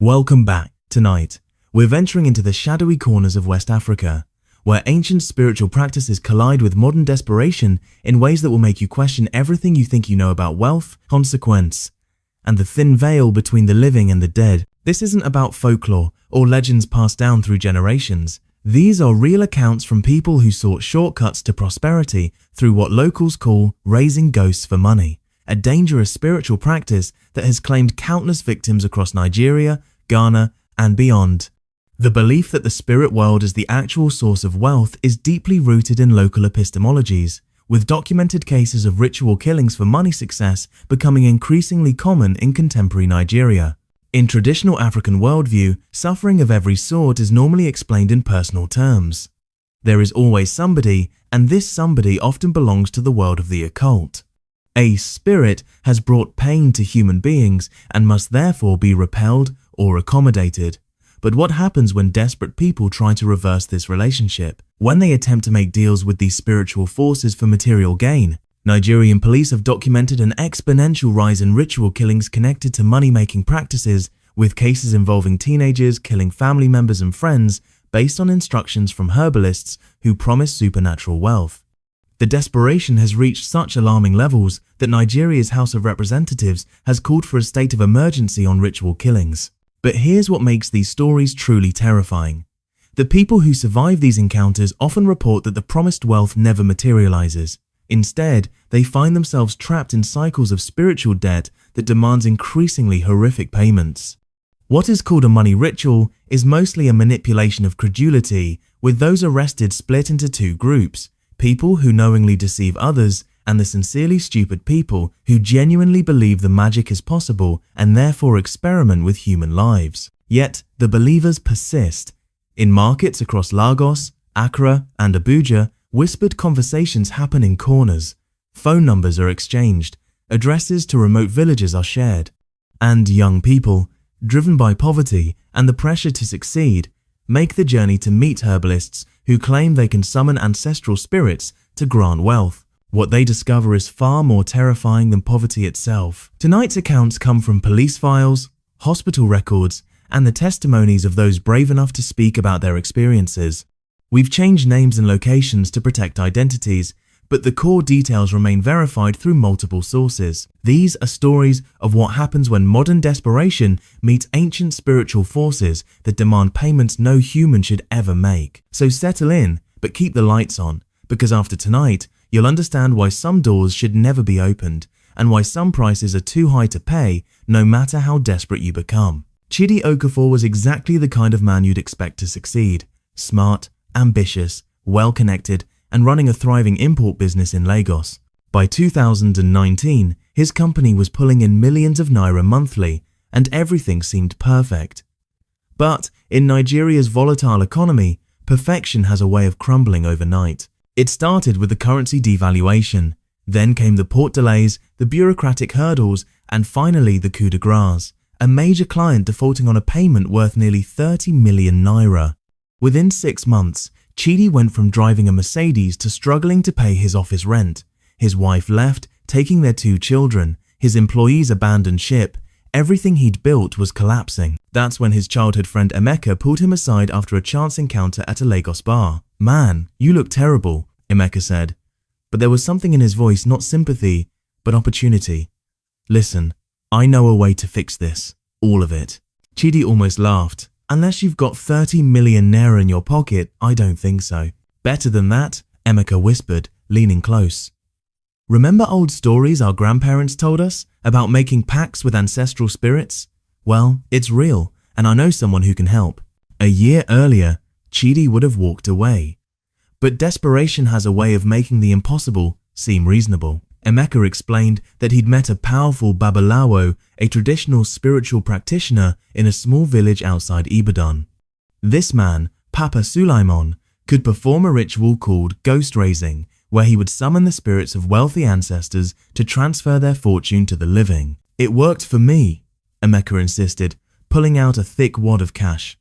Welcome back. Tonight, we're venturing into the shadowy corners of West Africa, where ancient spiritual practices collide with modern desperation in ways that will make you question everything you think you know about wealth, consequence, and the thin veil between the living and the dead. This isn't about folklore or legends passed down through generations. These are real accounts from people who sought shortcuts to prosperity through what locals call raising ghosts for money, a dangerous spiritual practice that has claimed countless victims across Nigeria, Ghana, and beyond. The belief that the spirit world is the actual source of wealth is deeply rooted in local epistemologies, with documented cases of ritual killings for money success becoming increasingly common in contemporary Nigeria. In traditional African worldview, suffering of every sort is normally explained in personal terms. There is always somebody, and this somebody often belongs to the world of the occult. A spirit has brought pain to human beings and must therefore be repelled or accommodated. But what happens when desperate people try to reverse this relationship? When they attempt to make deals with these spiritual forces for material gain? Nigerian police have documented an exponential rise in ritual killings connected to money-making practices, with cases involving teenagers killing family members and friends based on instructions from herbalists who promise supernatural wealth. The desperation has reached such alarming levels that Nigeria's House of Representatives has called for a state of emergency on ritual killings. But here's what makes these stories truly terrifying. The people who survive these encounters often report that the promised wealth never materializes. Instead, they find themselves trapped in cycles of spiritual debt that demands increasingly horrific payments. What is called a money ritual is mostly a manipulation of credulity, with those arrested split into two groups: people who knowingly deceive others and the sincerely stupid people who genuinely believe the magic is possible and therefore experiment with human lives. Yet, the believers persist. In markets across Lagos, Accra, and Abuja, whispered conversations happen in corners. Phone numbers are exchanged, addresses to remote villages are shared, and young people, driven by poverty and the pressure to succeed, make the journey to meet herbalists who claim they can summon ancestral spirits to grant wealth. What they discover is far more terrifying than poverty itself. Tonight's accounts come from police files, hospital records, and the testimonies of those brave enough to speak about their experiences. We've changed names and locations to protect identities, but the core details remain verified through multiple sources. These are stories of what happens when modern desperation meets ancient spiritual forces that demand payments no human should ever make. So settle in, but keep the lights on, because after tonight, you'll understand why some doors should never be opened, and why some prices are too high to pay no matter how desperate you become. Chidi Okafor was exactly the kind of man you'd expect to succeed: smart, ambitious, well-connected, and running a thriving import business in Lagos. By 2019, his company was pulling in millions of naira monthly, and everything seemed perfect. But in Nigeria's volatile economy, perfection has a way of crumbling overnight. It started with the currency devaluation, then came the port delays, the bureaucratic hurdles, and finally the coup de grace, a major client defaulting on a payment worth nearly 30 million naira. Within 6 months, Chidi went from driving a Mercedes to struggling to pay his office rent. His wife left, taking their 2 children. His employees abandoned ship. Everything he'd built was collapsing. That's when his childhood friend Emeka pulled him aside after a chance encounter at a Lagos bar. "Man, you look terrible," Emeka said. But there was something in his voice, not sympathy, but opportunity. "Listen, I know a way to fix this. All of it." Chidi almost laughed. "Unless you've got 30 million naira in your pocket, I don't think so." "Better than that," Emeka whispered, leaning close. "Remember old stories our grandparents told us about making pacts with ancestral spirits? Well, it's real, and I know someone who can help." A year earlier, Chidi would have walked away. But desperation has a way of making the impossible seem reasonable. Emeka explained that he'd met a powerful Babalawo, a traditional spiritual practitioner in a small village outside Ibadan. This man, Papa Sulaimon, could perform a ritual called ghost raising, where he would summon the spirits of wealthy ancestors to transfer their fortune to the living. "It worked for me," Emeka insisted, pulling out a thick wad of cash.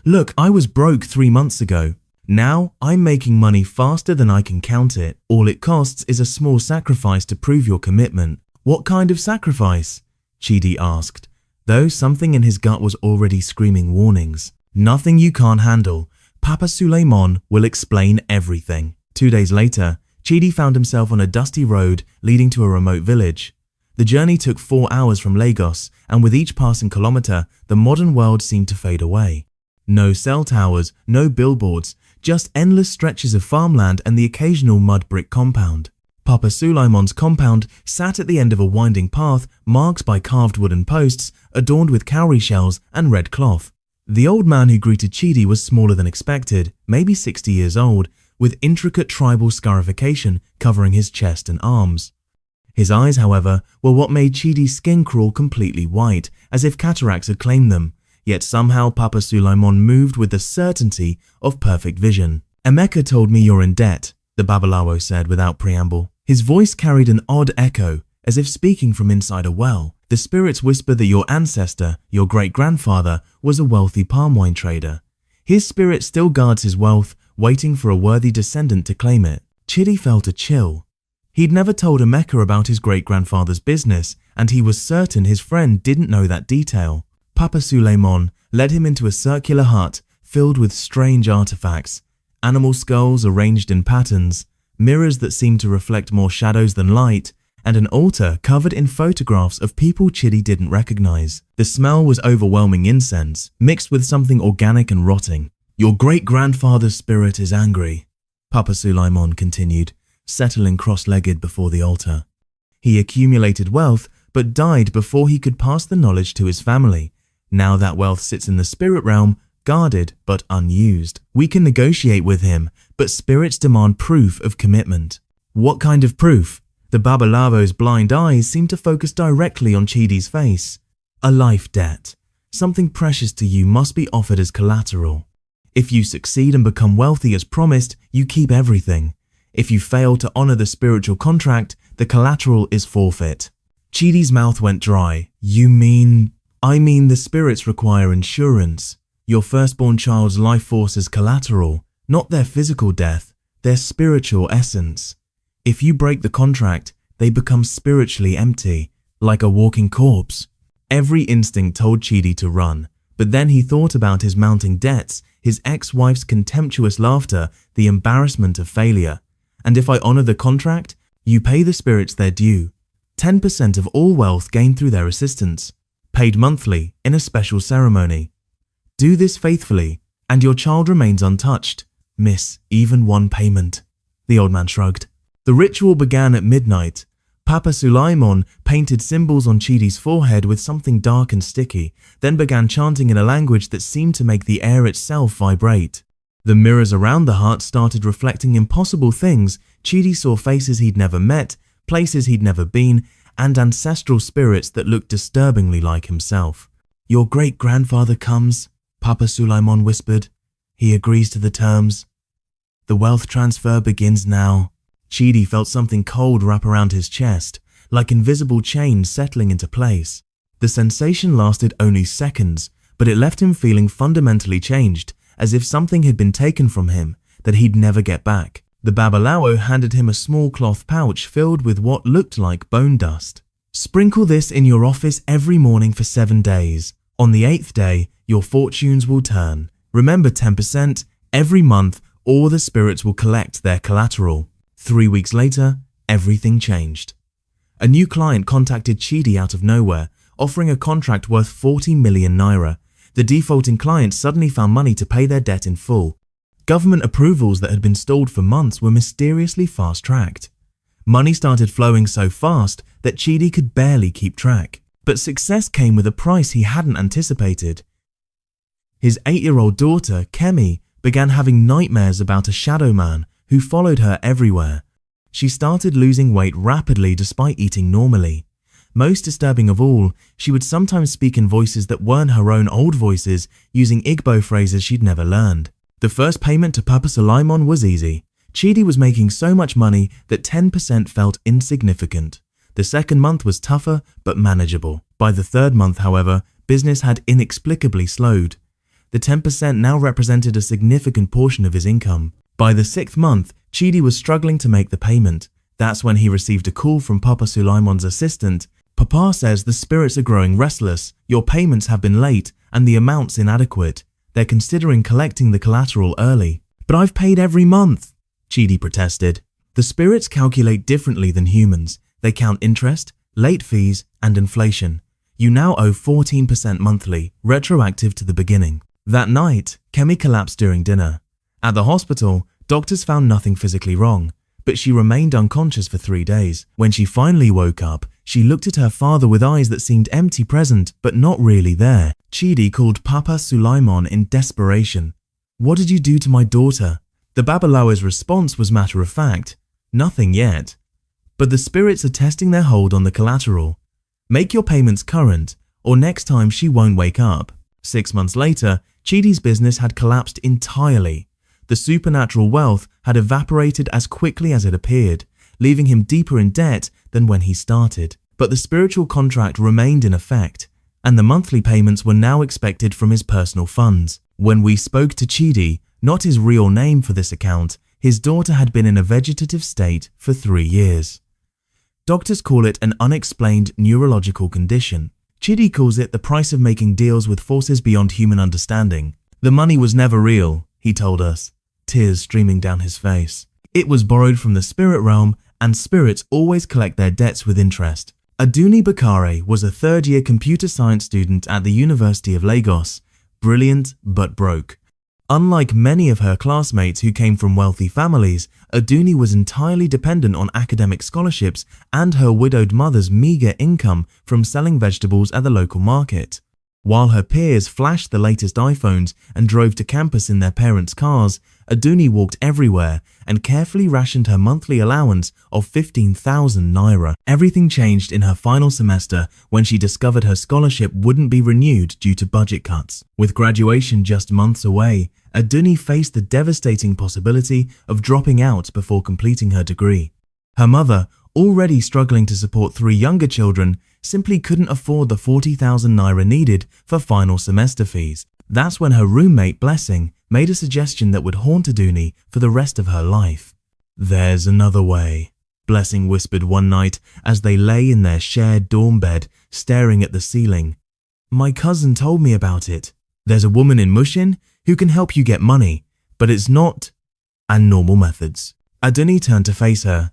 "Look, I was broke 3 months ago. Now I'm making money faster than I can count it. All it costs is a small sacrifice to prove your commitment." "What kind of sacrifice?" Chidi asked, though something in his gut was already screaming warnings. Nothing you can't handle. Papa Suleiman will explain everything. 2 days later, Chidi found himself on a dusty road leading to a remote village. The journey took 4 hours from Lagos, and with each passing kilometer, the modern world seemed to fade away. No cell towers, no billboards, just endless stretches of farmland and the occasional mud brick compound. Papa Suleiman's compound sat at the end of a winding path marked by carved wooden posts adorned with cowrie shells and red cloth. The old man who greeted Chidi was smaller than expected, maybe 60 years old, with intricate tribal scarification covering his chest and arms. His eyes, however, were what made Chidi's skin crawl completely white, as if cataracts had claimed them, yet somehow Papa Suleiman moved with the certainty of perfect vision. "Emeka told me you're in debt," the Babalawo said without preamble. His voice carried an odd echo, as if speaking from inside a well. "The spirits whisper that your ancestor, your great-grandfather, was a wealthy palm wine trader. His spirit still guards his wealth, waiting for a worthy descendant to claim it." Chidi felt a chill. He'd never told Emeka about his great-grandfather's business, and he was certain his friend didn't know that detail. Papa Suleiman led him into a circular hut filled with strange artifacts, animal skulls arranged in patterns, mirrors that seemed to reflect more shadows than light, and an altar covered in photographs of people Chidi didn't recognize. The smell was overwhelming incense, mixed with something organic and rotting. "Your great-grandfather's spirit is angry," Papa Suleiman continued, settling cross-legged before the altar. "He accumulated wealth, but died before he could pass the knowledge to his family. Now that wealth sits in the spirit realm, guarded but unused. We can negotiate with him, but spirits demand proof of commitment." "What kind of proof?" The Babalawo's blind eyes seemed to focus directly on Chidi's face. "A life debt. Something precious to you must be offered as collateral. If you succeed and become wealthy as promised, you keep everything. If you fail to honor the spiritual contract, the collateral is forfeit." Chidi's mouth went dry. I mean the spirits require insurance. Your firstborn child's life force is collateral, not their physical death, their spiritual essence. If you break the contract, they become spiritually empty, like a walking corpse. Every instinct told Chidi to run, but then he thought about his mounting debts, his ex-wife's contemptuous laughter, the embarrassment of failure. "And if I honor the contract, you pay the spirits their due. 10% of all wealth gained through their assistance, paid monthly in a special ceremony. Do this faithfully, and your child remains untouched. Miss even one payment." The old man shrugged. The ritual began at midnight. Papa Suleiman painted symbols on Chidi's forehead with something dark and sticky, then began chanting in a language that seemed to make the air itself vibrate. The mirrors around the hut started reflecting impossible things. Chidi saw faces he'd never met, places he'd never been, and ancestral spirits that looked disturbingly like himself. "Your great-grandfather comes," Papa Suleiman whispered. "He agrees to the terms. The wealth transfer begins now." Chidi felt something cold wrap around his chest, like invisible chains settling into place. The sensation lasted only seconds, but it left him feeling fundamentally changed, as if something had been taken from him that he'd never get back. The Babalawo handed him a small cloth pouch filled with what looked like bone dust. "Sprinkle this in your office every morning for 7 days. On the 8th day, your fortunes will turn. Remember 10%, every month, or the spirits will collect their collateral." 3 weeks later, everything changed. A new client contacted Chidi out of nowhere, offering a contract worth 40 million naira. The defaulting client suddenly found money to pay their debt in full. Government approvals that had been stalled for months were mysteriously fast-tracked. Money started flowing so fast that Chidi could barely keep track. But success came with a price he hadn't anticipated. His 8-year-old daughter, Kemi, began having nightmares about a shadow man who followed her everywhere. She started losing weight rapidly despite eating normally. Most disturbing of all, she would sometimes speak in voices that weren't her own old voices, using Igbo phrases she'd never learned. The first payment to Papa Suleiman was easy. Chidi was making so much money that 10% felt insignificant. The second month was tougher but manageable. By the third month, however, business had inexplicably slowed. The 10% now represented a significant portion of his income. By the 6th month, Chidi was struggling to make the payment. That's when he received a call from Papa Suleiman's assistant. Papa says the spirits are growing restless, your payments have been late, and the amount's inadequate. They're considering collecting the collateral early. But I've paid every month, Chidi protested. The spirits calculate differently than humans. They count interest, late fees, and inflation. You now owe 14% monthly, retroactive to the beginning. That night, Kemi collapsed during dinner. At the hospital, doctors found nothing physically wrong, but she remained unconscious for 3 days. When she finally woke up, she looked at her father with eyes that seemed empty present, but not really there. Chidi called Papa Sulaiman in desperation. What did you do to my daughter? The Babalawo's response was matter of fact. Nothing yet. But the spirits are testing their hold on the collateral. Make your payments current, or next time she won't wake up. 6 months later, Chidi's business had collapsed entirely. The supernatural wealth had evaporated as quickly as it appeared, leaving him deeper in debt than when he started. But the spiritual contract remained in effect, and the monthly payments were now expected from his personal funds. When we spoke to Chidi, not his real name for this account, his daughter had been in a vegetative state for 3 years. Doctors call it an unexplained neurological condition. Chidi calls it the price of making deals with forces beyond human understanding. The money was never real, he told us, tears streaming down his face. It was borrowed from the spirit realm, and spirits always collect their debts with interest. Aduni Bakare was a third-year computer science student at the University of Lagos, brilliant but broke. Unlike many of her classmates who came from wealthy families, Aduni was entirely dependent on academic scholarships and her widowed mother's meager income from selling vegetables at the local market. While her peers flashed the latest iPhones and drove to campus in their parents' cars, Aduni walked everywhere and carefully rationed her monthly allowance of 15,000 naira. Everything changed in her final semester when she discovered her scholarship wouldn't be renewed due to budget cuts. With graduation just months away, Aduni faced the devastating possibility of dropping out before completing her degree. Her mother, already struggling to support 3 younger children, simply couldn't afford the 40,000 naira needed for final semester fees. That's when her roommate, Blessing, made a suggestion that would haunt Aduni for the rest of her life. "There's another way," Blessing whispered one night as they lay in their shared dorm bed, staring at the ceiling. "My cousin told me about it. There's a woman in Mushin who can help you get money, but it's not and normal methods." Aduni turned to face her.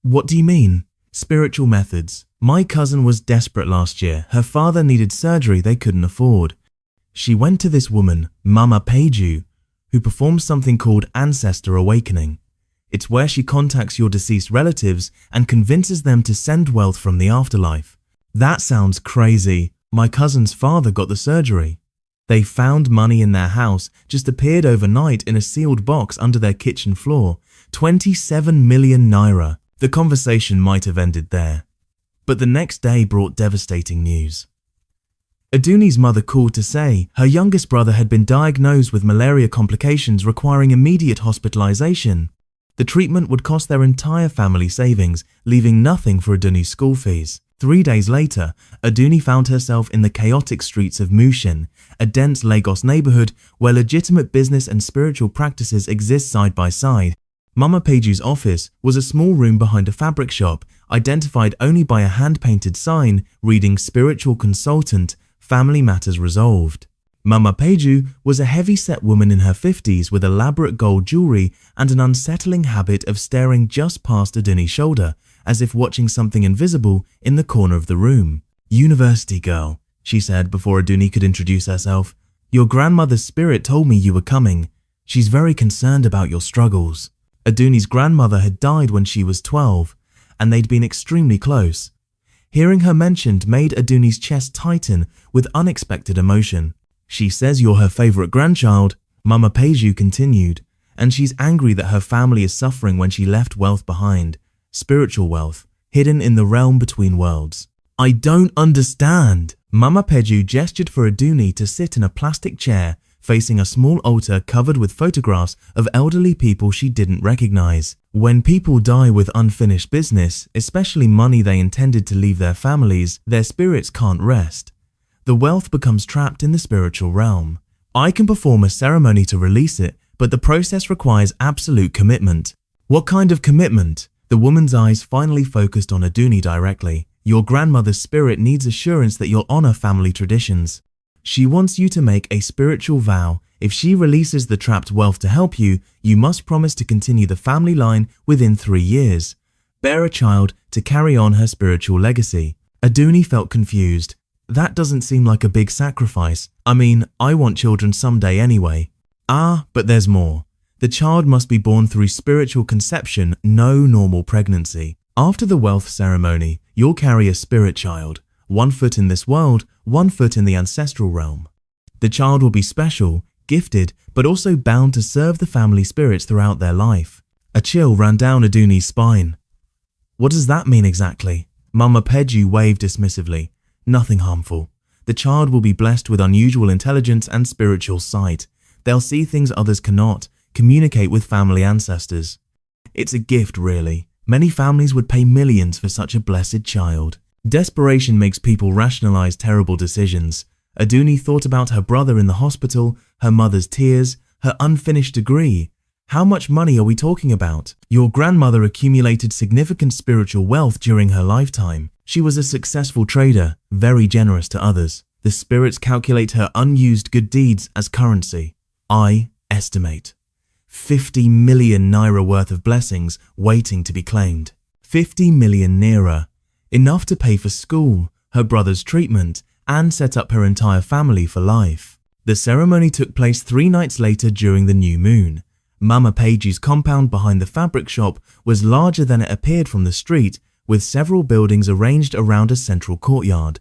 "What do you mean?" "Spiritual methods. My cousin was desperate last year. Her father needed surgery they couldn't afford. She went to this woman, Mama Peju, who performs something called Ancestor Awakening. It's where she contacts your deceased relatives and convinces them to send wealth from the afterlife." "That sounds crazy. My cousin's father got the surgery. They found money in their house, just appeared overnight in a sealed box under their kitchen floor. 27 million naira. The conversation might have ended there. But the next day brought devastating news. Aduni's mother called to say her youngest brother had been diagnosed with malaria complications requiring immediate hospitalization. The treatment would cost their entire family savings, leaving nothing for Aduni's school fees. 3 days later, Aduni found herself in the chaotic streets of Mushin, a dense Lagos neighborhood where legitimate business and spiritual practices exist side by side. Mama Peju's office was a small room behind a fabric shop, identified only by a hand-painted sign reading Spiritual Consultant, Family Matters Resolved. Mama Peju was a heavy-set woman in her 50s with elaborate gold jewelry and an unsettling habit of staring just past Aduni's shoulder, as if watching something invisible in the corner of the room. "University girl," she said before Aduni could introduce herself. "Your grandmother's spirit told me you were coming. She's very concerned about your struggles." Aduni's grandmother had died when she was 12, and they'd been extremely close. Hearing her mentioned made Aduni's chest tighten with unexpected emotion. "She says you're her favorite grandchild," Mama Peju continued, "and she's angry that her family is suffering when she left wealth behind. Spiritual wealth, hidden in the realm between worlds." "I don't understand." Mama Peju gestured for Aduni to sit in a plastic chair facing a small altar covered with photographs of elderly people she didn't recognize. When people die with unfinished business, especially money they intended to leave their families, their spirits can't rest. The wealth becomes trapped in the spiritual realm. I can perform a ceremony to release it, but the process requires absolute commitment. "What kind of commitment?" The woman's eyes finally focused on Aduni directly. Your grandmother's spirit needs assurance that you'll honor family traditions. She wants you to make a spiritual vow. If she releases the trapped wealth to help you, you must promise to continue the family line within 3 years. Bear a child to carry on her spiritual legacy. Aduni felt confused. That doesn't seem like a big sacrifice. I mean, I want children someday anyway. Ah, but there's more. The child must be born through spiritual conception, no normal pregnancy. After the wealth ceremony, you'll carry a spirit child, 1 foot in this world, 1 foot in the ancestral realm. The child will be special, gifted, but also bound to serve the family spirits throughout their life. A chill ran down Aduni's spine. What does that mean exactly? Mama Peju waved dismissively. Nothing harmful. The child will be blessed with unusual intelligence and spiritual sight. They'll see things others cannot, communicate with family ancestors. It's a gift, really. Many families would pay millions for such a blessed child. Desperation makes people rationalize terrible decisions. Aduni thought about her brother in the hospital, her mother's tears, her unfinished degree. How much money are we talking about? Your grandmother accumulated significant spiritual wealth during her lifetime. She was a successful trader, very generous to others. The spirits calculate her unused good deeds as currency. I estimate 50 million naira worth of blessings waiting to be claimed. 50 million naira. Enough to pay for school, her brother's treatment, and set up her entire family for life. The ceremony took place 3 nights later during the new moon. Mama Page's compound behind the fabric shop was larger than it appeared from the street, with several buildings arranged around a central courtyard.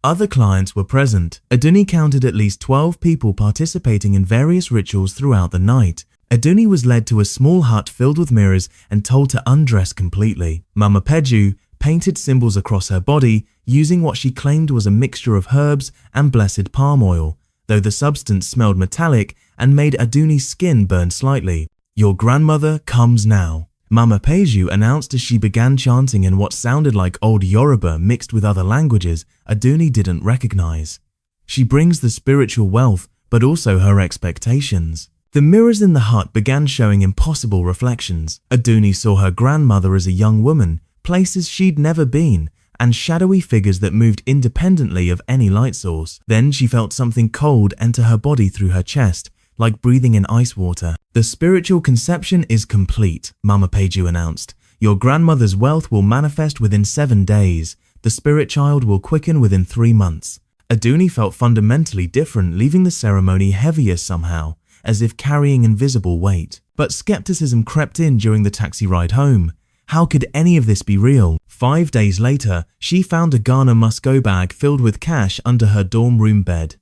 Other clients were present. Aduni counted at least 12 people participating in various rituals throughout the night. Aduni was led to a small hut filled with mirrors and told to undress completely. Mama Peju painted symbols across her body using what she claimed was a mixture of herbs and blessed palm oil, though the substance smelled metallic and made Aduni's skin burn slightly. Your grandmother comes now, Mama Peju announced as she began chanting in what sounded like old Yoruba mixed with other languages Aduni didn't recognize. She brings the spiritual wealth, but also her expectations. The mirrors in the hut began showing impossible reflections. Aduni saw her grandmother as a young woman, places she'd never been, and shadowy figures that moved independently of any light source. Then she felt something cold enter her body through her chest, like breathing in ice water. The spiritual conception is complete, Mama Peju announced. Your grandmother's wealth will manifest within 7 days. The spirit child will quicken within 3 months. Aduni felt fundamentally different, leaving the ceremony heavier somehow, as if carrying invisible weight. But skepticism crept in during the taxi ride home. How could any of this be real? 5 days later, she found a Ghana must-go bag filled with cash under her dorm room bed.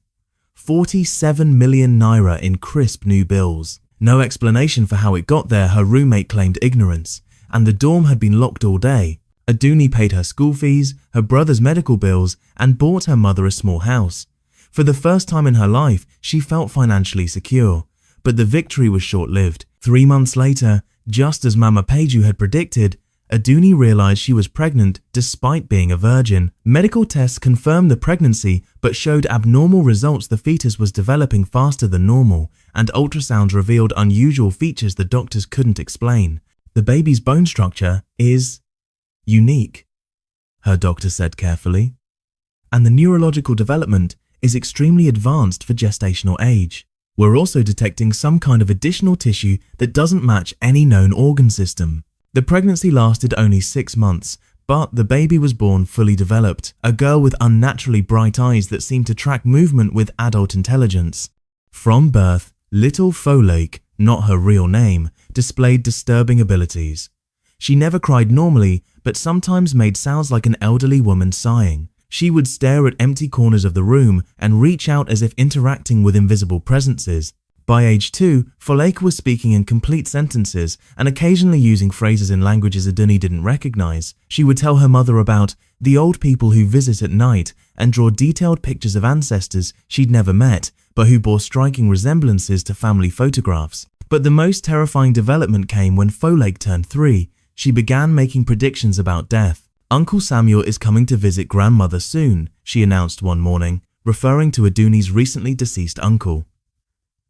47 million naira in crisp new bills. No explanation for how it got there. Her roommate claimed ignorance, and the dorm had been locked all day. Aduni paid her school fees, her brother's medical bills, and bought her mother a small house. For the first time in her life, she felt financially secure. But the victory was short-lived. 3 months later, just as Mama Peju had predicted, Aduni realized she was pregnant despite being a virgin. Medical tests confirmed the pregnancy but showed abnormal results. The fetus was developing faster than normal, and ultrasounds revealed unusual features the doctors couldn't explain. The baby's bone structure is unique, her doctor said carefully, and the neurological development is extremely advanced for gestational age. We're also detecting some kind of additional tissue that doesn't match any known organ system. The pregnancy lasted only 6 months, but the baby was born fully developed, a girl with unnaturally bright eyes that seemed to track movement with adult intelligence. From birth, little Folake, not her real name, displayed disturbing abilities. She never cried normally, but sometimes made sounds like an elderly woman sighing. She would stare at empty corners of the room and reach out as if interacting with invisible presences. By age 2, Folake was speaking in complete sentences and occasionally using phrases in languages Aduni didn't recognize. She would tell her mother about the old people who visit at night and draw detailed pictures of ancestors she'd never met, but who bore striking resemblances to family photographs. But the most terrifying development came when Folake turned 3. She began making predictions about death. Uncle Samuel is coming to visit grandmother soon, she announced one morning, referring to Aduni's recently deceased uncle.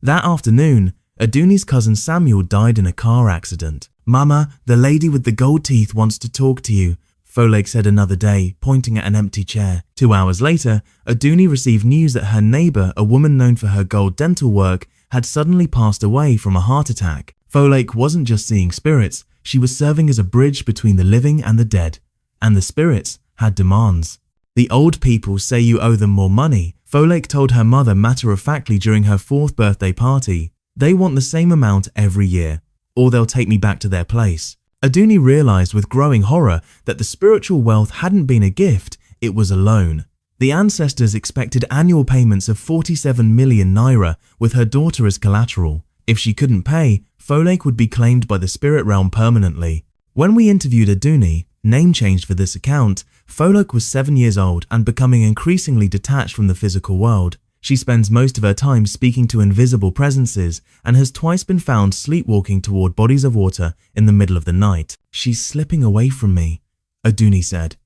That afternoon, Aduni's cousin Samuel died in a car accident. Mama, the lady with the gold teeth wants to talk to you, Folake said another day, pointing at an empty chair. 2 hours later, Aduni received news that her neighbor, a woman known for her gold dental work, had suddenly passed away from a heart attack. Folake wasn't just seeing spirits, she was serving as a bridge between the living and the dead. And the spirits had demands. The old people say you owe them more money, Folake told her mother matter-of-factly during her 4th birthday party. They want the same amount every year, or they'll take me back to their place. Aduni realized with growing horror that the spiritual wealth hadn't been a gift, it was a loan. The ancestors expected annual payments of 47 million naira with her daughter as collateral. If she couldn't pay, Folake would be claimed by the spirit realm permanently. When we interviewed Aduni, name changed for this account, Folake was 7 years old and becoming increasingly detached from the physical world. She spends most of her time speaking to invisible presences and has twice been found sleepwalking toward bodies of water in the middle of the night. "She's slipping away from me," Aduni said,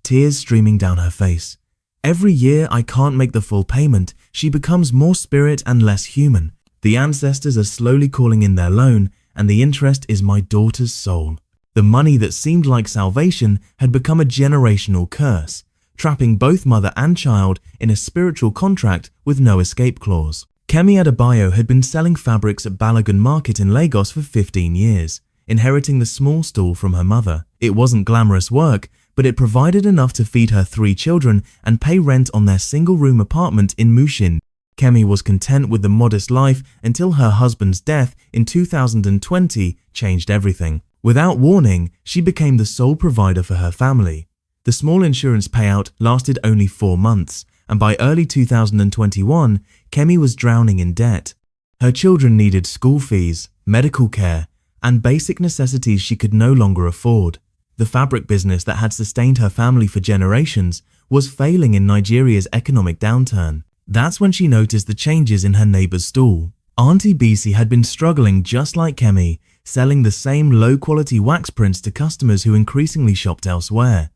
tears streaming down her face. "Every year I can't make the full payment. She becomes more spirit and less human. The ancestors are slowly calling in their loan, and the interest is my daughter's soul." The money that seemed like salvation had become a generational curse, trapping both mother and child in a spiritual contract with no escape clause. Kemi Adebayo had been selling fabrics at Balogun Market in Lagos for 15 years, inheriting the small stall from her mother. It wasn't glamorous work, but it provided enough to feed her 3 children and pay rent on their single-room apartment in Mushin. Kemi was content with the modest life until her husband's death in 2020 changed everything. Without warning, she became the sole provider for her family. The small insurance payout lasted only 4 months, and by early 2021, Kemi was drowning in debt. Her children needed school fees, medical care, and basic necessities she could no longer afford. The fabric business that had sustained her family for generations was failing in Nigeria's economic downturn. That's when she noticed the changes in her neighbor's stall. Auntie Bisi had been struggling just like Kemi, selling the same low-quality wax prints to customers who increasingly shopped elsewhere.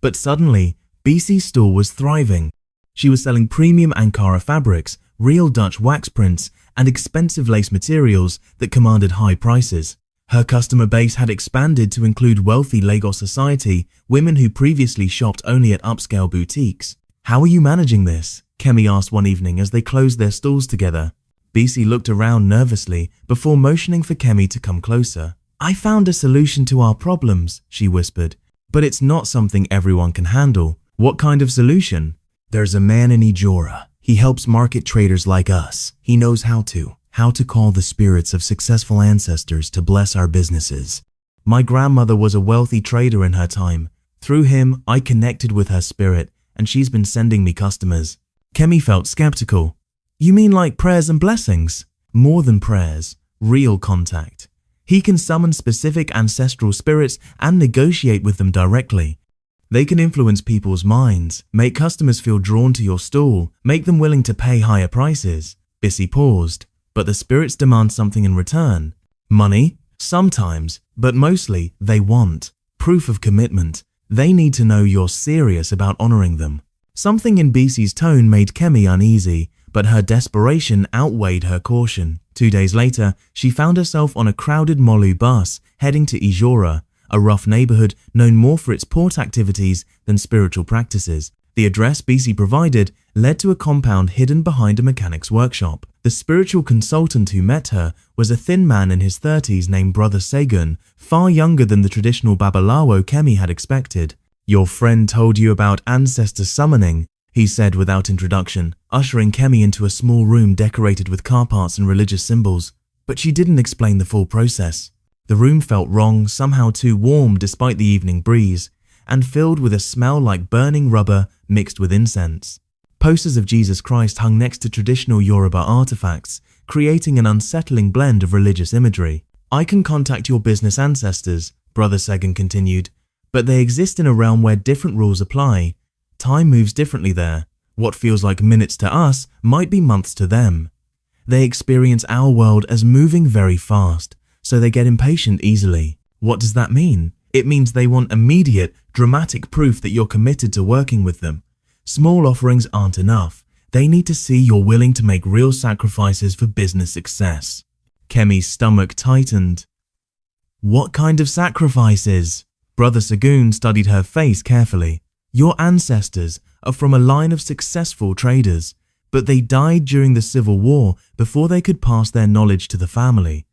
But suddenly, Bisi's stall was thriving. She was selling premium Ankara fabrics, real Dutch wax prints, and expensive lace materials that commanded high prices. Her customer base had expanded to include wealthy Lagos society, women who previously shopped only at upscale boutiques. "How are you managing this?" Kemi asked one evening as they closed their stalls together. Bisi looked around nervously before motioning for Kemi to come closer. "I found a solution to our problems," she whispered, "but it's not something everyone can handle." "What kind of solution?" "There's a man in Ijora. He helps market traders like us. He knows how to call the spirits of successful ancestors to bless our businesses. My grandmother was a wealthy trader in her time. Through him, I connected with her spirit, and she's been sending me customers." Kemi felt skeptical. "You mean like prayers and blessings?" "More than prayers, real contact. He can summon specific ancestral spirits and negotiate with them directly. They can influence people's minds, make customers feel drawn to your stall, make them willing to pay higher prices." Bisi paused. "But the spirits demand something in return." "Money? Sometimes, but mostly they want proof of commitment. They need to know you're serious about honoring them." Something in Bisi's tone made Kemi uneasy, but her desperation outweighed her caution. 2 days later, she found herself on a crowded Molu bus heading to Ijora, a rough neighborhood known more for its port activities than spiritual practices. The address Bisi provided led to a compound hidden behind a mechanic's workshop. The spiritual consultant who met her was a thin man in his 30s named Brother Segun, far younger than the traditional Babalawo Kemi had expected. "Your friend told you about ancestor summoning," he said without introduction, ushering Kemi into a small room decorated with car parts and religious symbols. But she didn't explain the full process. The room felt wrong, somehow too warm despite the evening breeze, and filled with a smell like burning rubber mixed with incense. Posters of Jesus Christ hung next to traditional Yoruba artifacts, creating an unsettling blend of religious imagery. "I can contact your business ancestors," Brother Segun continued, "but they exist in a realm where different rules apply. Time moves differently there. What feels like minutes to us might be months to them. They experience our world as moving very fast, so they get impatient easily." "What does that mean?" "It means they want immediate, dramatic proof that you're committed to working with them. Small offerings aren't enough. They need to see you're willing to make real sacrifices for business success." Kemi's stomach tightened. "What kind of sacrifices?" Brother Sagun studied her face carefully. Your ancestors are from a line of successful traders, but they died during the Civil War before they could pass their knowledge to the family.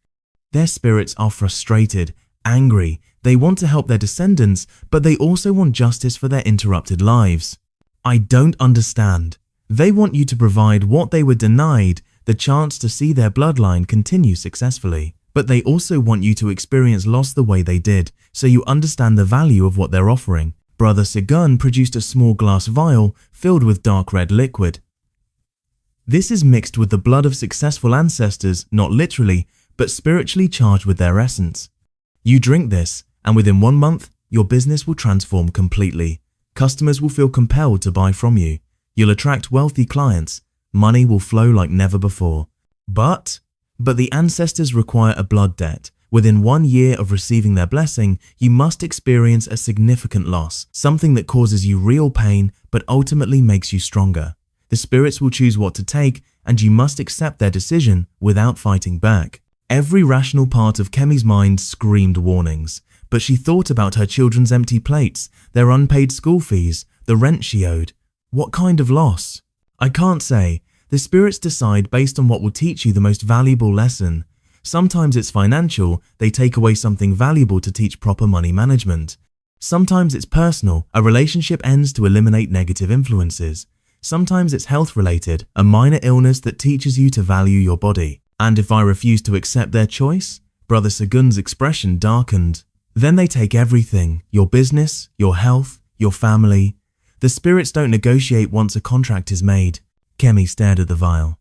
Their spirits are frustrated, angry, they want to help their descendants, but they also want justice for their interrupted lives. I don't understand. They want you to provide what they were denied, the chance to see their bloodline continue successfully. But they also want you to experience loss the way they did, so you understand the value of what they're offering. Brother Sagun produced a small glass vial filled with dark red liquid. This is mixed with the blood of successful ancestors, not literally, but spiritually charged with their essence. You drink this, and within 1 month, your business will transform completely. Customers will feel compelled to buy from you. You'll attract wealthy clients. Money will flow like never before. But the ancestors require a blood debt. Within 1 year of receiving their blessing, you must experience a significant loss, something that causes you real pain but ultimately makes you stronger. The spirits will choose what to take, and you must accept their decision without fighting back. Every rational part of Kemi's mind screamed warnings, but she thought about her children's empty plates, their unpaid school fees, the rent she owed. What kind of loss? I can't say. The spirits decide based on what will teach you the most valuable lesson. Sometimes it's financial, they take away something valuable to teach proper money management. Sometimes it's personal, a relationship ends to eliminate negative influences. Sometimes it's health related, a minor illness that teaches you to value your body. And if I refuse to accept their choice? Brother Sagun's expression darkened. Then they take everything, your business, your health, your family. The spirits don't negotiate once a contract is made. Kemi stared at the vial.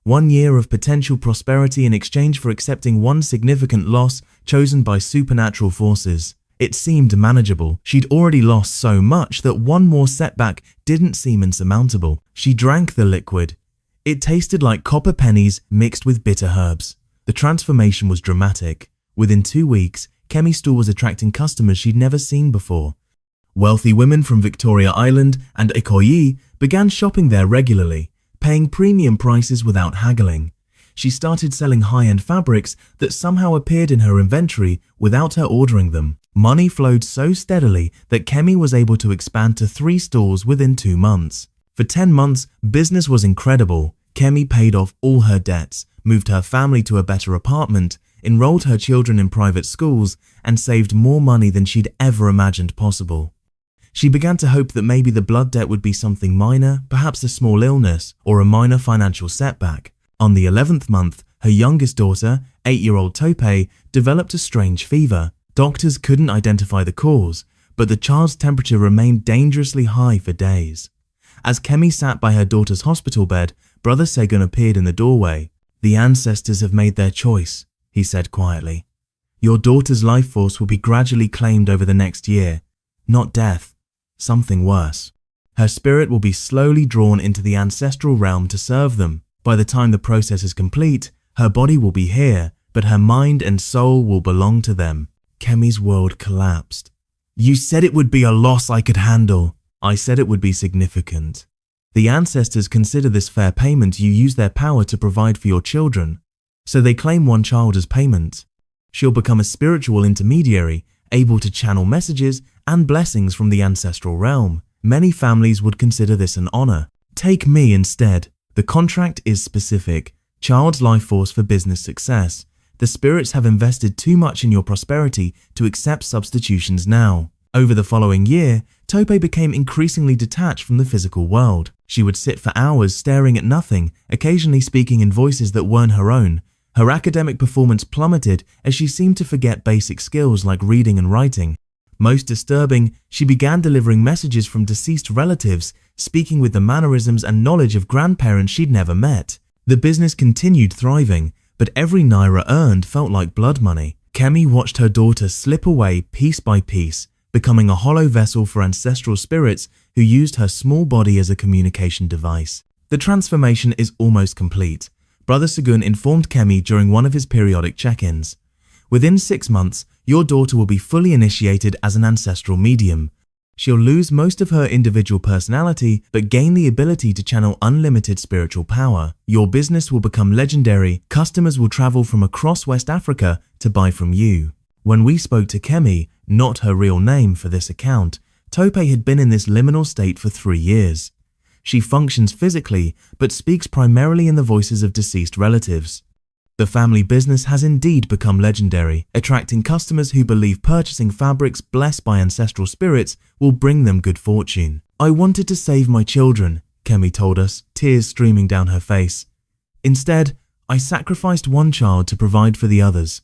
1 year of potential prosperity in exchange for accepting one significant loss chosen by supernatural forces. It seemed manageable. She'd already lost so much that one more setback didn't seem insurmountable. She drank the liquid. It tasted like copper pennies mixed with bitter herbs. The transformation was dramatic. Within 2 weeks, Kemi's store was attracting customers she'd never seen before. Wealthy women from Victoria Island and Ikoyi began shopping there regularly, paying premium prices without haggling. She started selling high-end fabrics that somehow appeared in her inventory without her ordering them. Money flowed so steadily that Kemi was able to expand to 3 stores within 2 months. For 10 months, business was incredible. Kemi paid off all her debts, moved her family to a better apartment, enrolled her children in private schools, and saved more money than she'd ever imagined possible. She began to hope that maybe the blood debt would be something minor, perhaps a small illness or a minor financial setback. On the 11th month, her youngest daughter, 8-year-old Tope, developed a strange fever. Doctors couldn't identify the cause, but the child's temperature remained dangerously high for days. As Kemi sat by her daughter's hospital bed, Brother Sagun appeared in the doorway. "The ancestors have made their choice," he said quietly. "Your daughter's life force will be gradually claimed over the next year. Not death, something worse. Her spirit will be slowly drawn into the ancestral realm to serve them. By the time the process is complete, her body will be here, but her mind and soul will belong to them." Kemi's world collapsed. "You said it would be a loss I could handle." "I said it would be significant. The ancestors consider this fair payment. You use their power to provide for your children, so they claim one child as payment. She'll become a spiritual intermediary, able to channel messages and blessings from the ancestral realm. Many families would consider this an honor. Take me instead. The contract is specific. Child's life force for business success. The spirits have invested too much in your prosperity to accept substitutions now." Over the following year, Tope became increasingly detached from the physical world. She would sit for hours staring at nothing, occasionally speaking in voices that weren't her own. Her academic performance plummeted as she seemed to forget basic skills like reading and writing. Most disturbing, she began delivering messages from deceased relatives, speaking with the mannerisms and knowledge of grandparents she'd never met. The business continued thriving, but every naira earned felt like blood money. Kemi watched her daughter slip away piece by piece, becoming a hollow vessel for ancestral spirits who used her small body as a communication device. The transformation is almost complete. Brother Sagun informed Kemi during one of his periodic check-ins. "Within 6 months, your daughter will be fully initiated as an ancestral medium. She'll lose most of her individual personality, but gain the ability to channel unlimited spiritual power. Your business will become legendary. Customers will travel from across West Africa to buy from you." When we spoke to Kemi, not her real name for this account, Tope had been in this liminal state for 3 years. She functions physically, but speaks primarily in the voices of deceased relatives. The family business has indeed become legendary, attracting customers who believe purchasing fabrics blessed by ancestral spirits will bring them good fortune. "I wanted to save my children," Kemi told us, tears streaming down her face. "Instead, I sacrificed one child to provide for the others.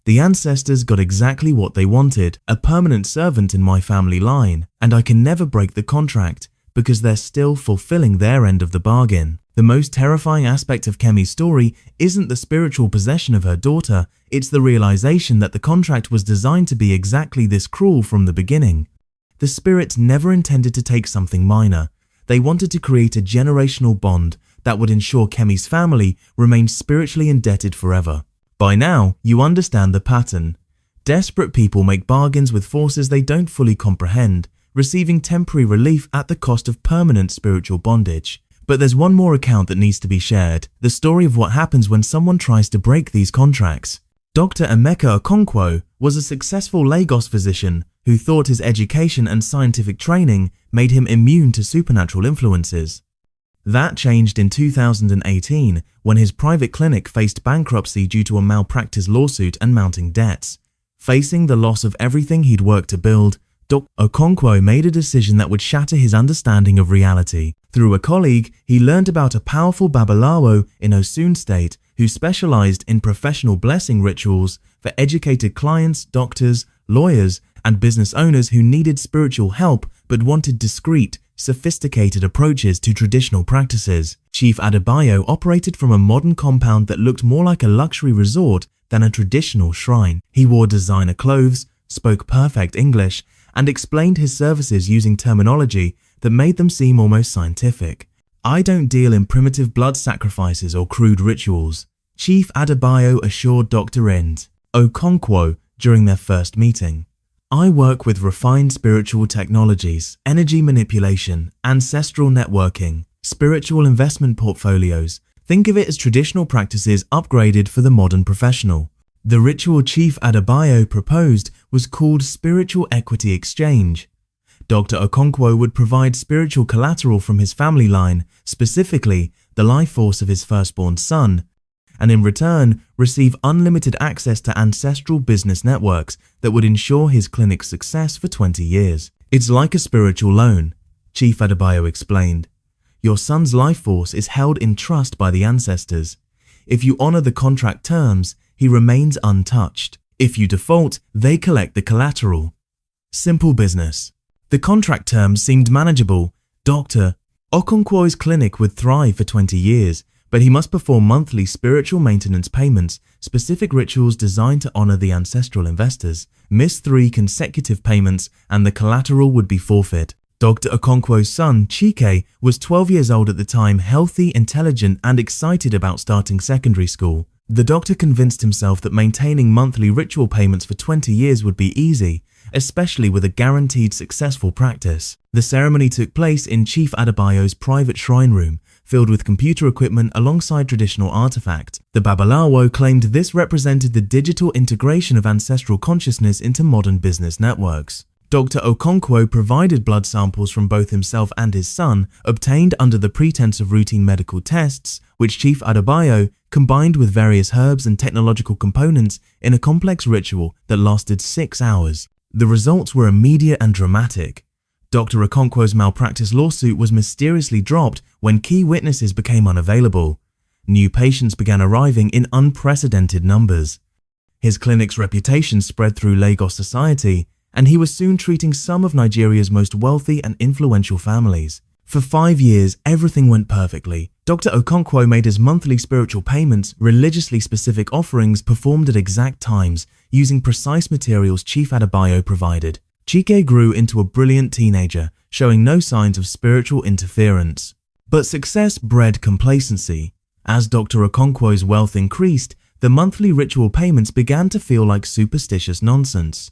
The ancestors got exactly what they wanted, a permanent servant in my family line, and I can never break the contract because they're still fulfilling their end of the bargain." The most terrifying aspect of Kemi's story isn't the spiritual possession of her daughter, it's the realization that the contract was designed to be exactly this cruel from the beginning. The spirits never intended to take something minor. They wanted to create a generational bond that would ensure Kemi's family remained spiritually indebted forever. By now, you understand the pattern. Desperate people make bargains with forces they don't fully comprehend, receiving temporary relief at the cost of permanent spiritual bondage. But there's one more account that needs to be shared, the story of what happens when someone tries to break these contracts. Dr. Emeka Okonkwo was a successful Lagos physician who thought his education and scientific training made him immune to supernatural influences. That changed in 2018 when his private clinic faced bankruptcy due to a malpractice lawsuit and mounting debts. Facing the loss of everything he'd worked to build, Dr. Okonkwo made a decision that would shatter his understanding of reality. Through a colleague, he learned about a powerful Babalawo in Osun State who specialized in professional blessing rituals for educated clients, doctors, lawyers, and business owners who needed spiritual help but wanted discreet, sophisticated approaches to traditional practices. Chief Adebayo operated from a modern compound that looked more like a luxury resort than a traditional shrine. He wore designer clothes, spoke perfect English, and explained his services using terminology that made them seem almost scientific. "I don't deal in primitive blood sacrifices or crude rituals," Chief Adebayo assured Dr. Okonkwo during their first meeting. "I work with refined spiritual technologies, energy manipulation, ancestral networking, spiritual investment portfolios. Think of it as traditional practices upgraded for the modern professional." The ritual Chief Adebayo proposed was called Spiritual Equity Exchange. Dr. Okonkwo would provide spiritual collateral from his family line, specifically the life force of his firstborn son, and in return receive unlimited access to ancestral business networks that would ensure his clinic's success for 20 years. "It's like a spiritual loan," Chief Adebayo explained. "Your son's life force is held in trust by the ancestors. If you honor the contract terms, he remains untouched. If you default, they collect the collateral. Simple business." The contract terms seemed manageable. Dr. Okonkwo's clinic would thrive for 20 years, but he must perform monthly spiritual maintenance payments, specific rituals designed to honor the ancestral investors. Miss 3 consecutive payments and the collateral would be forfeit. Dr. Okonkwo's son, Chike, was 12 years old at the time, healthy, intelligent, and excited about starting secondary school. The doctor convinced himself that maintaining monthly ritual payments for 20 years would be easy, especially with a guaranteed successful practice. The ceremony took place in Chief Adebayo's private shrine room, filled with computer equipment alongside traditional artifacts. The Babalawo claimed this represented the digital integration of ancestral consciousness into modern business networks. Dr. Okonkwo provided blood samples from both himself and his son, obtained under the pretense of routine medical tests, which Chief Adebayo combined with various herbs and technological components in a complex ritual that lasted 6 hours. The results were immediate and dramatic. Dr. Okonkwo's malpractice lawsuit was mysteriously dropped when key witnesses became unavailable. New patients began arriving in unprecedented numbers. His clinic's reputation spread through Lagos society, and he was soon treating some of Nigeria's most wealthy and influential families. For 5 years, everything went perfectly. Dr. Okonkwo made his monthly spiritual payments, religiously specific offerings performed at exact times, using precise materials Chief Adebayo provided. Chike grew into a brilliant teenager, showing no signs of spiritual interference. But success bred complacency. As Dr. Okonkwo's wealth increased, the monthly ritual payments began to feel like superstitious nonsense.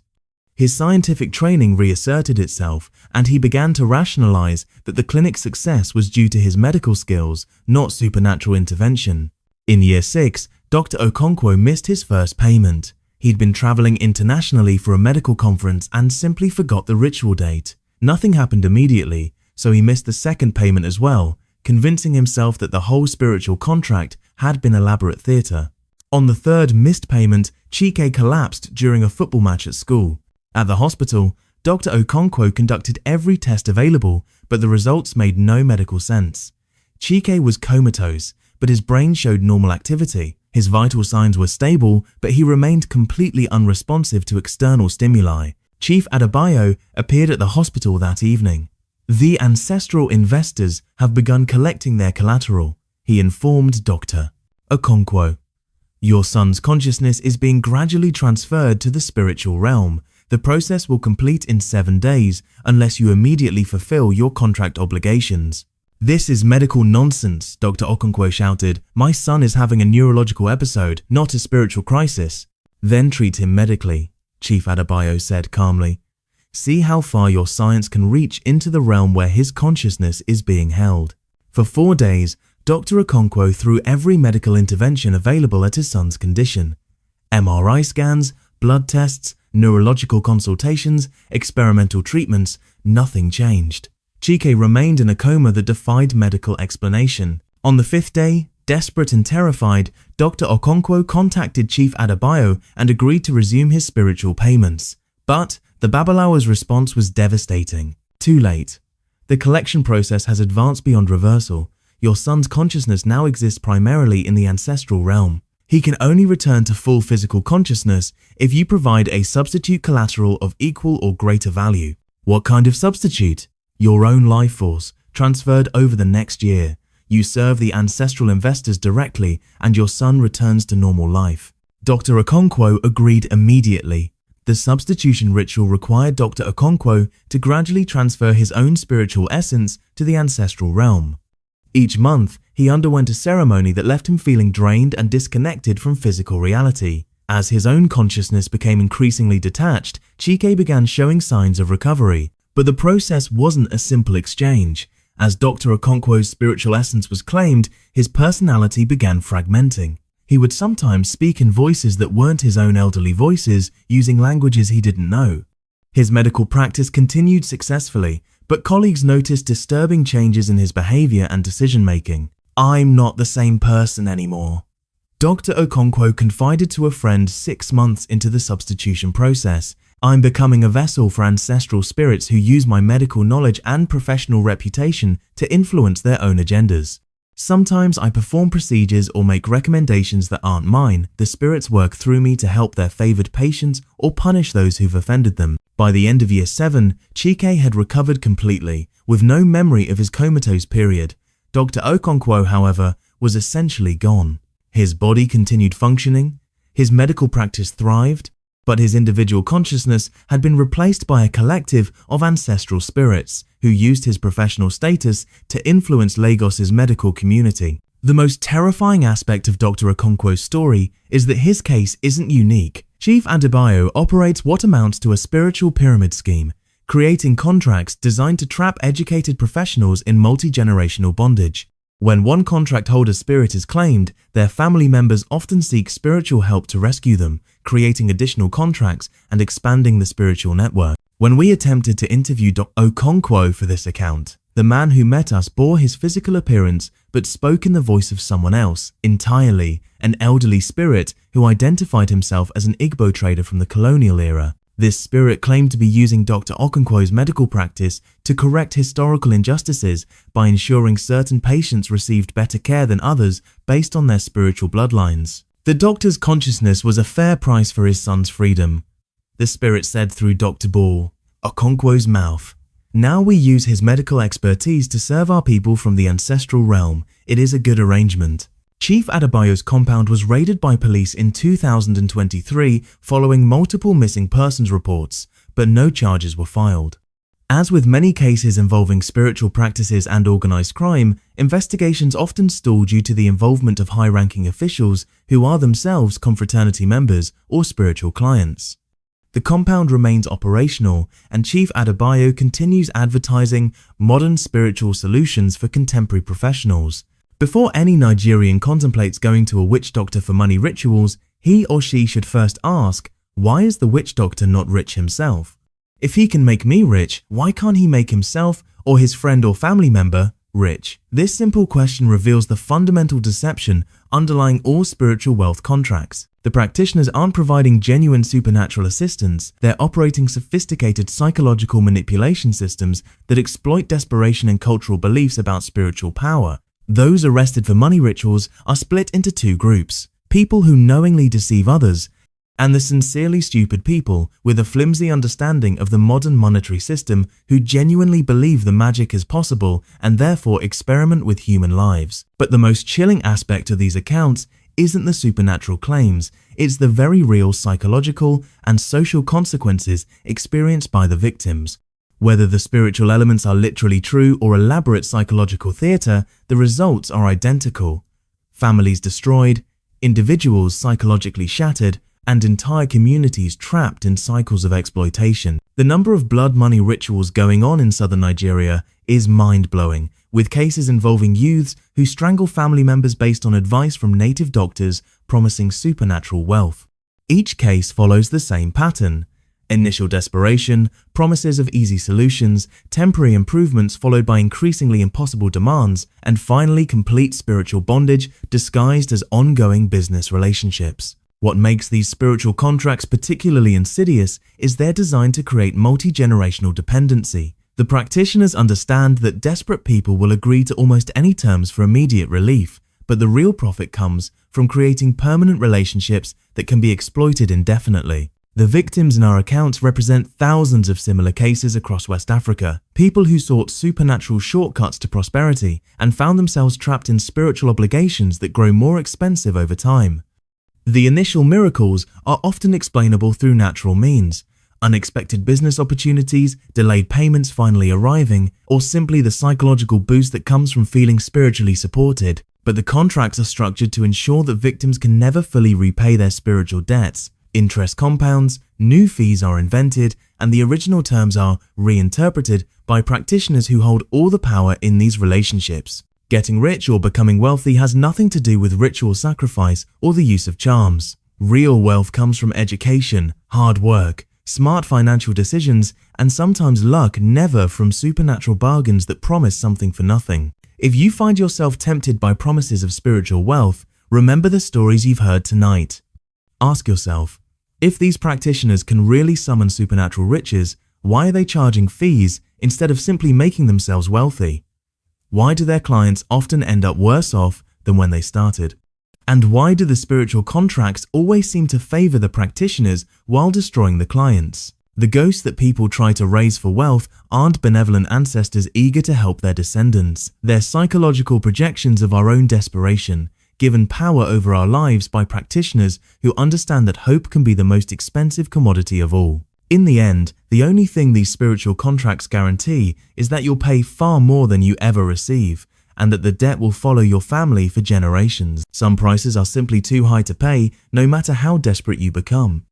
His scientific training reasserted itself, and he began to rationalize that the clinic's success was due to his medical skills, not supernatural intervention. In year 6, Dr. Okonkwo missed his first payment. He'd been traveling internationally for a medical conference and simply forgot the ritual date. Nothing happened immediately, so he missed the second payment as well, convincing himself that the whole spiritual contract had been elaborate theatre. On the third missed payment, Chike collapsed during a football match at school. At the hospital, Dr. Okonkwo conducted every test available, but the results made no medical sense. Chike was comatose, but his brain showed normal activity. His vital signs were stable, but he remained completely unresponsive to external stimuli. Chief Adebayo appeared at the hospital that evening. The ancestral investors have begun collecting their collateral, he informed Dr. Okonkwo. Your son's consciousness is being gradually transferred to the spiritual realm. The process will complete in 7 days unless you immediately fulfill your contract obligations. This is medical nonsense, Dr. Okonkwo shouted. My son is having a neurological episode, not a spiritual crisis. Then treat him medically, Chief Adebayo said calmly. See how far your science can reach into the realm where his consciousness is being held. For 4 days, Dr. Okonkwo threw every medical intervention available at his son's condition. MRI scans, blood tests, neurological consultations, experimental treatments, nothing changed. Chike remained in a coma that defied medical explanation. On the 5th day, desperate and terrified, Dr. Okonkwo contacted Chief Adebayo and agreed to resume his spiritual payments. But the Babalawo's response was devastating. Too late. The collection process has advanced beyond reversal. Your son's consciousness now exists primarily in the ancestral realm. He can only return to full physical consciousness if you provide a substitute collateral of equal or greater value. What kind of substitute? Your own life force, transferred over the next year. You serve the ancestral investors directly and your son returns to normal life. Dr. Okonkwo agreed immediately. The substitution ritual required Dr. Okonkwo to gradually transfer his own spiritual essence to the ancestral realm. Each month, he underwent a ceremony that left him feeling drained and disconnected from physical reality. As his own consciousness became increasingly detached, Chike began showing signs of recovery. But the process wasn't a simple exchange. As Dr. Okonkwo's spiritual essence was claimed, his personality began fragmenting. He would sometimes speak in voices that weren't his own elderly voices, using languages he didn't know. His medical practice continued successfully, but colleagues noticed disturbing changes in his behavior and decision-making. I'm not the same person anymore. Dr. Okonkwo confided to a friend 6 months into the substitution process. I'm becoming a vessel for ancestral spirits who use my medical knowledge and professional reputation to influence their own agendas. Sometimes I perform procedures or make recommendations that aren't mine. The spirits work through me to help their favored patients or punish those who've offended them. By the end of year 7, Chike had recovered completely, with no memory of his comatose period. Dr. Okonkwo, however, was essentially gone. His body continued functioning, his medical practice thrived, but his individual consciousness had been replaced by a collective of ancestral spirits who used his professional status to influence Lagos's medical community. The most terrifying aspect of Dr. Okonkwo's story is that his case isn't unique. Chief Adebayo operates what amounts to a spiritual pyramid scheme, creating contracts designed to trap educated professionals in multi-generational bondage. When one contract holder's spirit is claimed, their family members often seek spiritual help to rescue them, creating additional contracts and expanding the spiritual network. When we attempted to interview Dr. Okonkwo for this account, the man who met us bore his physical appearance but spoke in the voice of someone else entirely, an elderly spirit who identified himself as an Igbo trader from the colonial era. This spirit claimed to be using Dr. Okonkwo's medical practice to correct historical injustices by ensuring certain patients received better care than others based on their spiritual bloodlines. The doctor's consciousness was a fair price for his son's freedom, the spirit said through Dr. Okonkwo's mouth. Now we use his medical expertise to serve our people from the ancestral realm. It is a good arrangement. Chief Adebayo's compound was raided by police in 2023 following multiple missing persons reports, but no charges were filed. As with many cases involving spiritual practices and organized crime, investigations often stall due to the involvement of high-ranking officials who are themselves confraternity members or spiritual clients. The compound remains operational, and Chief Adebayo continues advertising modern spiritual solutions for contemporary professionals. Before any Nigerian contemplates going to a witch doctor for money rituals, he or she should first ask, why is the witch doctor not rich himself? If he can make me rich, why can't he make himself or his friend or family member rich? This simple question reveals the fundamental deception underlying all spiritual wealth contracts. The practitioners aren't providing genuine supernatural assistance, they're operating sophisticated psychological manipulation systems that exploit desperation and cultural beliefs about spiritual power. Those arrested for money rituals are split into two groups: people who knowingly deceive others, and the sincerely stupid people with a flimsy understanding of the modern monetary system who genuinely believe the magic is possible and therefore experiment with human lives. But the most chilling aspect of these accounts isn't the supernatural claims, it's the very real psychological and social consequences experienced by the victims. Whether the spiritual elements are literally true or elaborate psychological theatre, the results are identical. Families destroyed, individuals psychologically shattered, and entire communities trapped in cycles of exploitation. The number of blood money rituals going on in southern Nigeria is mind-blowing, with cases involving youths who strangle family members based on advice from native doctors promising supernatural wealth. Each case follows the same pattern: initial desperation, promises of easy solutions, temporary improvements followed by increasingly impossible demands, and finally complete spiritual bondage disguised as ongoing business relationships. What makes these spiritual contracts particularly insidious is they're designed to create multi-generational dependency. The practitioners understand that desperate people will agree to almost any terms for immediate relief, but the real profit comes from creating permanent relationships that can be exploited indefinitely. The victims in our accounts represent thousands of similar cases across West Africa, people who sought supernatural shortcuts to prosperity and found themselves trapped in spiritual obligations that grow more expensive over time. The initial miracles are often explainable through natural means: unexpected business opportunities, delayed payments finally arriving, or simply the psychological boost that comes from feeling spiritually supported. But the contracts are structured to ensure that victims can never fully repay their spiritual debts. Interest compounds, new fees are invented, and the original terms are reinterpreted by practitioners who hold all the power in these relationships. Getting rich or becoming wealthy has nothing to do with ritual sacrifice or the use of charms. Real wealth comes from education, hard work, smart financial decisions, and sometimes luck, never from supernatural bargains that promise something for nothing. If you find yourself tempted by promises of spiritual wealth, remember the stories you've heard tonight. Ask yourself, if these practitioners can really summon supernatural riches, why are they charging fees instead of simply making themselves wealthy? Why do their clients often end up worse off than when they started? And why do the spiritual contracts always seem to favor the practitioners while destroying the clients? The ghosts that people try to raise for wealth aren't benevolent ancestors eager to help their descendants. They're psychological projections of our own desperation, given power over our lives by practitioners who understand that hope can be the most expensive commodity of all. In the end, the only thing these spiritual contracts guarantee is that you'll pay far more than you ever receive, and that the debt will follow your family for generations. Some prices are simply too high to pay, no matter how desperate you become.